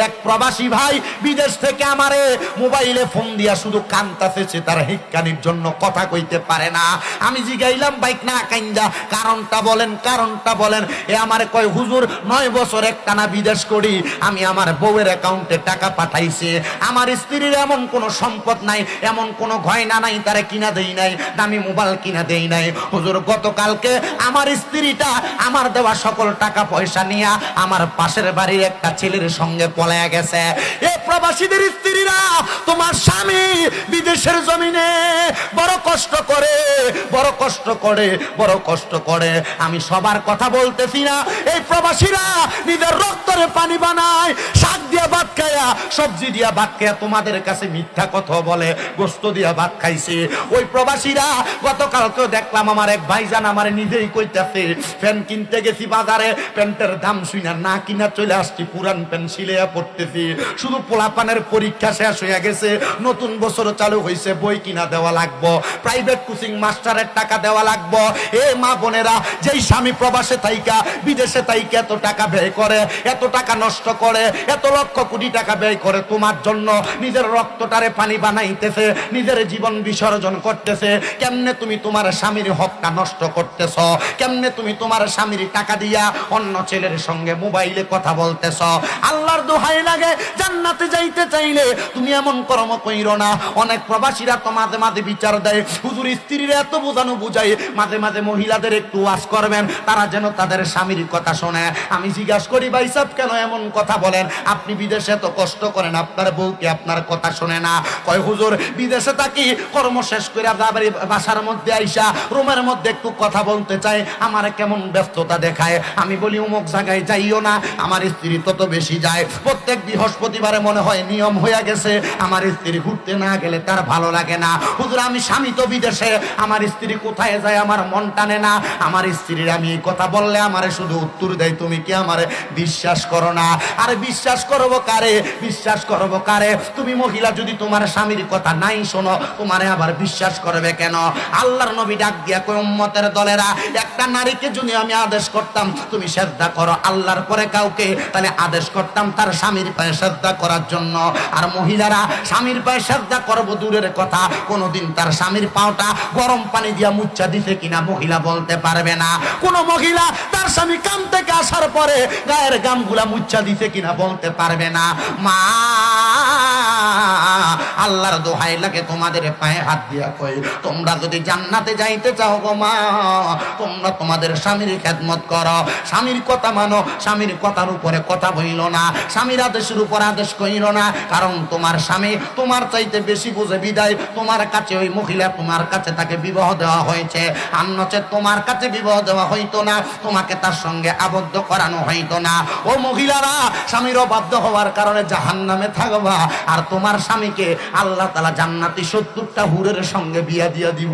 এক প্রবাসী ভাই বিদেশ থেকে আমারে মোবাইলে ফোন দিয়া শুধু কান্তাতেছে, তার হিক্কানির জন্য কথা কইতে পারে না। আমি জিগাইলাম বাইক না কাইন্দা কারণটা বলেন, কারণটা বলেন। এ আমারে কয় হুজুর 9 বছর একটানা বিদেশ করি, আমি আমার বউয়ের অ্যাকাউন্টে টাকা পাঠাইছি, আমার স্ত্রীর এমন কোনো সম্পদ নাই, এমন কোনো গয়না নাই, তারে কিনা দেই নাই, দামি মোবাইল কিনা দেই নাই। হুজুর গতকালকে আমার স্ত্রীটা আমার দেওয়া সকল টাকা পয়সা নিয়ে আমার পাশের বাড়ির একটা ছেলের সঙ্গে পলায়া গেছে। এ প্রবাসীদের স্ত্রীরা, তোমার স্বামী বিদেশের জমিনে বড় কষ্ট করে, বড় কষ্ট করে, বড় কষ্ট করে। আমি সবার কথা বলতেছি না। এই প্রবাসীরা নিজের রক্তরে পানি বানায়, শাক দিয়া ভাত খায়া, সবজি দিয়া ভাত খায়া তোমাদের কাছে মিথ্যা কথা বলে, গোস্ত দিয়া ভাত খাইছে। ওই প্রবাসীরা গতকালকে দেখলাম আমার এক ভাইজান আমার নিজেই কইতাছে, ফ্যান কিনতে গেছি বাজারে, প্যান্টের দাম শুইনা না কিনা চলে আসছি, পুরান প্যান্ট সিলাইয়া পড়তেছি। শুধু পোলাপানের পরীক্ষা শেষ হয়ে গেছে, নতুন বছর চালু হয়েছে, বই কিনা দেওয়া লাগবো, প্রাইভেট কোচিং মাস্টারের টাকা দেওয়া লাগবো। এ মা বোনেরা, যেই স্বামী প্রবাসে থাইকা বিদেশে থাইকা এত টাকা ব্যয় করে, এত টাকা নষ্ট করে, এত লক্ষ কোটি টাকা ব্যয় করে তোমার জন্য, নিজের রক্তটারে পানি বানাইতেছে, নিজের জীবন বিসর্জন করতেছে, কেমনে তুমি তোমার স্বামীর হকটা নষ্ট করতেছ? কেমনে তুমি তোমার স্বামীর টাকা দিয়া অন্য ছেলের সঙ্গে মোবাইলে কথা বলতেছ? আল্লাহর দোহাই লাগে, জান্নাতে যাইতে চাইলে তুমি এমন কর্ম কইরো না। অনেক প্রবাসীরা তো মাঝে মাঝে বিচার দেয়, হুজুর স্ত্রীরা এত বোঝানো বুঝাই, মাঝে মাঝে মহিলাদের একটু ওয়াজ করবেন, তারা যেন তাদের স্বামীর কথা শোনে। আমি জিজ্ঞাসা করি, ভাই সাহেব কেন এমন কথা বলেন? আপনি বিদেশে তো কষ্ট করেন, আপনার বউকে আপনার কথা শোনে না? কয় হুজুর বিদেশে থাকি, কর্ম শেষ করে বাসার মধ্যে আইসা রুমের মধ্যে একটু কথা বলতে চাই, আমার কেমন ব্যস্ততা দেখায়। আমি বলি অমুক জায়গায় যাইও না, আমার স্ত্রী তত বেশি যায়। প্রত্যেক বৃহস্পতিবারে মনে হয় নিয়ম হয়ে গেছে, আমার স্ত্রী ঘুরতে না গেলে তার ভালো লাগে না। হুজুর আমি স্বামী তো বিদেশে, আমার স্ত্রী কোথায় যায় আমার মন টানে না। আমার স্ত্রীর আমি এই কথা বললে আমারে শুধু উত্তর দেয়, তুমি কি আমারে বিশ্বাস করো না? আরে বিশ্বাস করবো কারে, বিশ্বাস করবো কারে? তুমি মহিলা যদি তোমার স্বামীর কথা নাই শোনো, তোমারে আবার বিশ্বাস করবে কেন? আল্লাহর নবী ডাক দিয়া কই, উম্মতের দলেরা, একটা নারীকে যদি আমি আদেশ করতাম তুমি সেজদা করো আল্লাহর পরে কাউকে, তাহলে আদেশ করতাম তার স্বামীর পায়ে সেজদা করার জন্য। আর মহিলারা স্বামীর পায়ে সেজদা করবো দূরের কথা, কোনোদিন তার স্বামীর পাওটা গরম পানি দিয়া মুচ্ছা দিতে কিনা মহিলা বলতে পারবে না। কোন মহিলা তার স্বামী কাম থেকে আসার পরে গায়ের গামগুলা মুচ্ছা দিতে কিনা বলতে পারবে না। মা আল্লাহর দোহাই লাগে, তোমাদের পায়ে হাত দিয়া কই, তোমরা যদি জান্নাতে যাইতে চাও গো মা, তোমরা তোমাদের স্বামীর খেদমত করো, স্বামীর কথা মানো, স্বামীর কথার উপরে কথা বইল না, স্বামীর আদেশের উপর আদেশ কইল না। কারণ তোমার স্বামী তোমার চাইতে বেশি বুঝে বিদায় তোমার কাছে ওই মহিলা, তোমার কাছে তাকে বিবাহ দেওয়া হয়েছে। আর নচেত তোমার কাছে বিবাহ দেওয়া হইতো না, তোমাকে তার সঙ্গে আবদ্ধ করানো হইতো না। ও মহিলারা, স্বামীর অবাধ্য হওয়ার কারণে জাহান্নামে থাকবা, আর তোমার স্বামীকে আল্লাহ তাআলা জান্নাতি 70টা হুরের সঙ্গে বিয়া দিয়া দিব।